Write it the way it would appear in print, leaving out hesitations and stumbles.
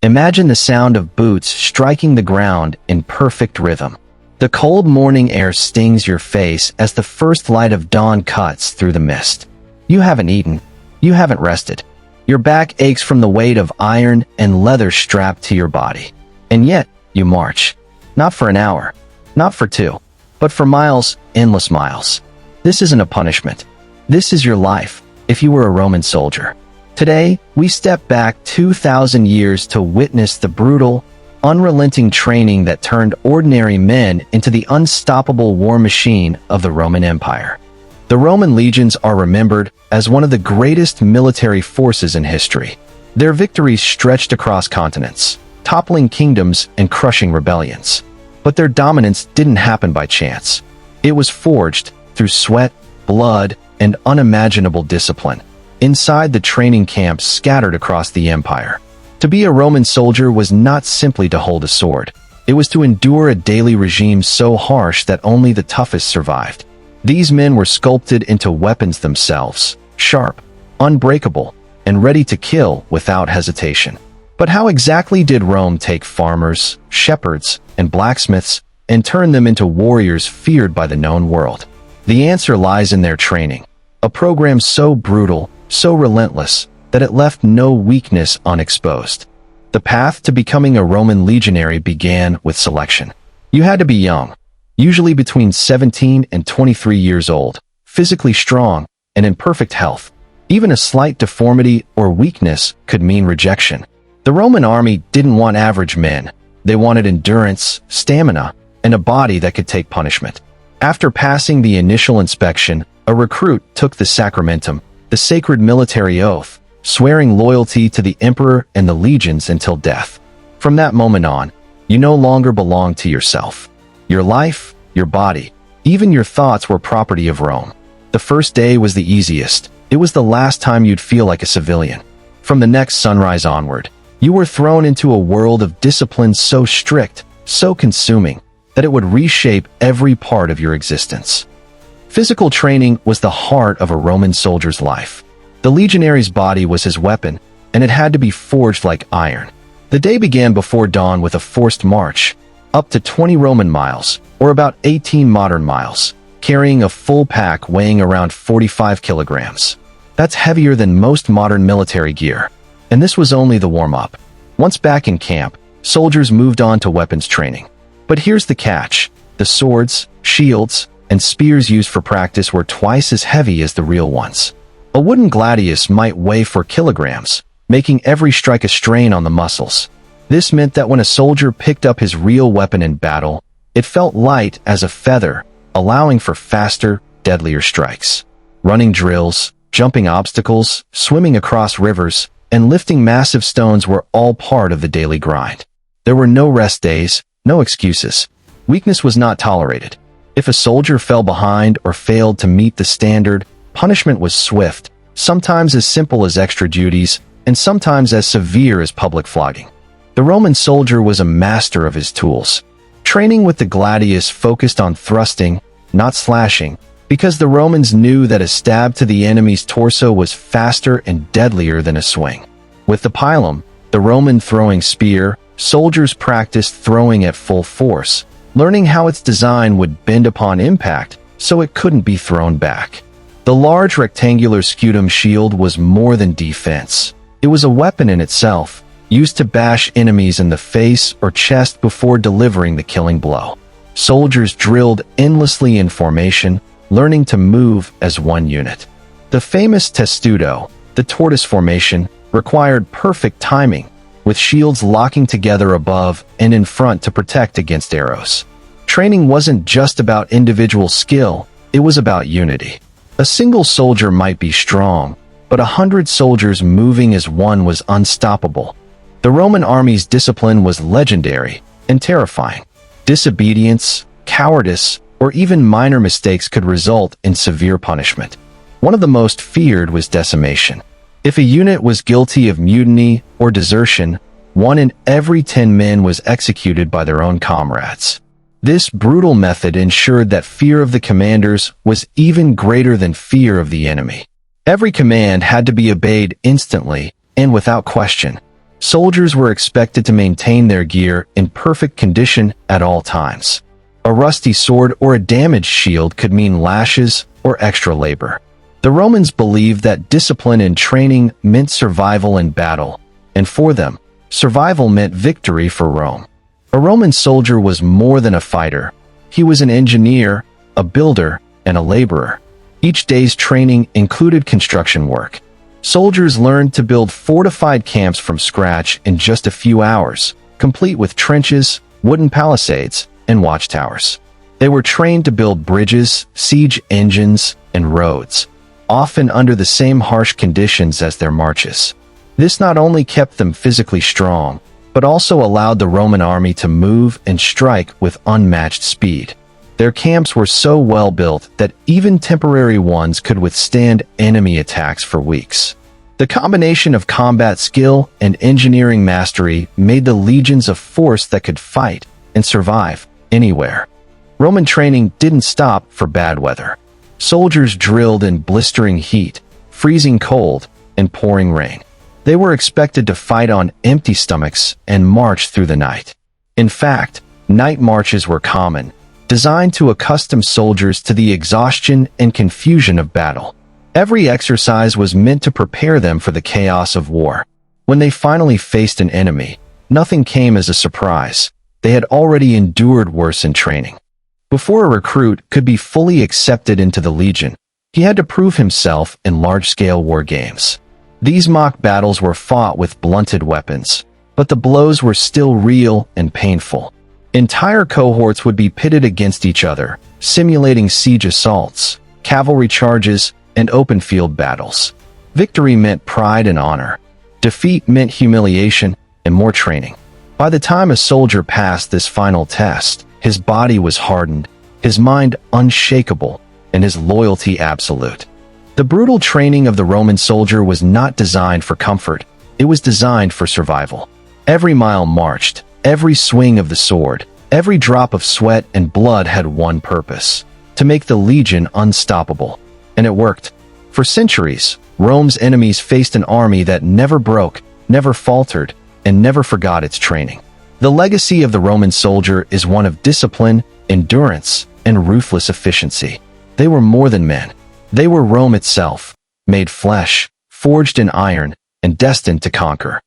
Imagine the sound of boots striking the ground in perfect rhythm. The cold morning air stings your face as the first light of dawn cuts through the mist. You haven't eaten. You haven't rested. Your back aches from the weight of iron and leather strapped to your body. And yet, you march. Not for an hour. Not for two. But for miles, endless miles. This isn't a punishment. This is your life, if you were a Roman soldier. Today, we step back 2,000 years to witness the brutal, unrelenting training that turned ordinary men into the unstoppable war machine of the Roman Empire. The Roman legions are remembered as one of the greatest military forces in history. Their victories stretched across continents, toppling kingdoms and crushing rebellions. But their dominance didn't happen by chance. It was forged through sweat, blood, and unimaginable discipline inside the training camps scattered across the empire. To be a Roman soldier was not simply to hold a sword. It was to endure a daily regime so harsh that only the toughest survived. These men were sculpted into weapons themselves, sharp, unbreakable, and ready to kill without hesitation. But how exactly did Rome take farmers, shepherds, and blacksmiths and turn them into warriors feared by the known world? The answer lies in their training, a program so brutal, so relentless, that it left no weakness unexposed. The path to becoming a Roman legionary began with selection. You had to be young, usually between 17 and 23 years old, physically strong, and in perfect health. Even a slight deformity or weakness could mean rejection. The Roman army didn't want average men. They wanted endurance, stamina, and a body that could take punishment. After passing the initial inspection, a recruit took the sacramentum, the sacred military oath, swearing loyalty to the emperor and the legions until death. From that moment on, you no longer belonged to yourself. Your life, your body, even your thoughts were property of Rome. The first day was the easiest. It was the last time you'd feel like a civilian. From the next sunrise onward, you were thrown into a world of discipline so strict, so consuming, that it would reshape every part of your existence. Physical training was the heart of a Roman soldier's life. The legionary's body was his weapon, and it had to be forged like iron. The day began before dawn with a forced march, up to 20 Roman miles, or about 18 modern miles, carrying a full pack weighing around 45 kilograms. That's heavier than most modern military gear. And this was only the warm-up. Once back in camp, soldiers moved on to weapons training. But here's the catch. The swords, shields, and spears used for practice were twice as heavy as the real ones. A wooden gladius might weigh 4 kilograms, making every strike a strain on the muscles. This meant that when a soldier picked up his real weapon in battle, it felt light as a feather, allowing for faster, deadlier strikes. Running drills, jumping obstacles, swimming across rivers, and lifting massive stones were all part of the daily grind. There were no rest days, no excuses. Weakness was not tolerated. If a soldier fell behind or failed to meet the standard, punishment was swift, sometimes as simple as extra duties, and sometimes as severe as public flogging. The Roman soldier was a master of his tools. Training with the gladius focused on thrusting, not slashing, because the Romans knew that a stab to the enemy's torso was faster and deadlier than a swing. With the pilum, the Roman throwing spear, soldiers practiced throwing at full force, learning how its design would bend upon impact so it couldn't be thrown back. The large rectangular scutum shield was more than defense. It was a weapon in itself, used to bash enemies in the face or chest before delivering the killing blow. Soldiers drilled endlessly in formation, learning to move as one unit. The famous Testudo, the tortoise formation, required perfect timing, with shields locking together above and in front to protect against arrows. Training wasn't just about individual skill, it was about unity. A single soldier might be strong, but 100 soldiers moving as one was unstoppable. The Roman army's discipline was legendary and terrifying. Disobedience, cowardice, or even minor mistakes could result in severe punishment. One of the most feared was decimation. If a unit was guilty of mutiny or desertion, 1 in every 10 men was executed by their own comrades. This brutal method ensured that fear of the commanders was even greater than fear of the enemy. Every command had to be obeyed instantly and without question. Soldiers were expected to maintain their gear in perfect condition at all times. A rusty sword or a damaged shield could mean lashes or extra labor. The Romans believed that discipline and training meant survival in battle, and for them, survival meant victory for Rome. A Roman soldier was more than a fighter. He was an engineer, a builder, and a laborer. Each day's training included construction work. Soldiers learned to build fortified camps from scratch in just a few hours, complete with trenches, wooden palisades, and watchtowers. They were trained to build bridges, siege engines, and roads, often under the same harsh conditions as their marches. This not only kept them physically strong, but also allowed the Roman army to move and strike with unmatched speed. Their camps were so well built that even temporary ones could withstand enemy attacks for weeks. The combination of combat skill and engineering mastery made the legions a force that could fight and survive anywhere. Roman training didn't stop for bad weather. Soldiers drilled in blistering heat, freezing cold, and pouring rain. They were expected to fight on empty stomachs and march through the night. In fact, night marches were common, designed to accustom soldiers to the exhaustion and confusion of battle. Every exercise was meant to prepare them for the chaos of war. When they finally faced an enemy, nothing came as a surprise. They had already endured worse in training. Before a recruit could be fully accepted into the legion, he had to prove himself in large-scale war games. These mock battles were fought with blunted weapons, but the blows were still real and painful. Entire cohorts would be pitted against each other, simulating siege assaults, cavalry charges, and open field battles. Victory meant pride and honor. Defeat meant humiliation and more training. By the time a soldier passed this final test, his body was hardened, his mind unshakable, and his loyalty absolute. The brutal training of the Roman soldier was not designed for comfort, it was designed for survival. Every mile marched, every swing of the sword, every drop of sweat and blood had one purpose: to make the legion unstoppable. And it worked. For centuries, Rome's enemies faced an army that never broke, never faltered, and never forgot its training. The legacy of the Roman soldier is one of discipline, endurance, and ruthless efficiency. They were more than men. They were Rome itself, made flesh, forged in iron, and destined to conquer.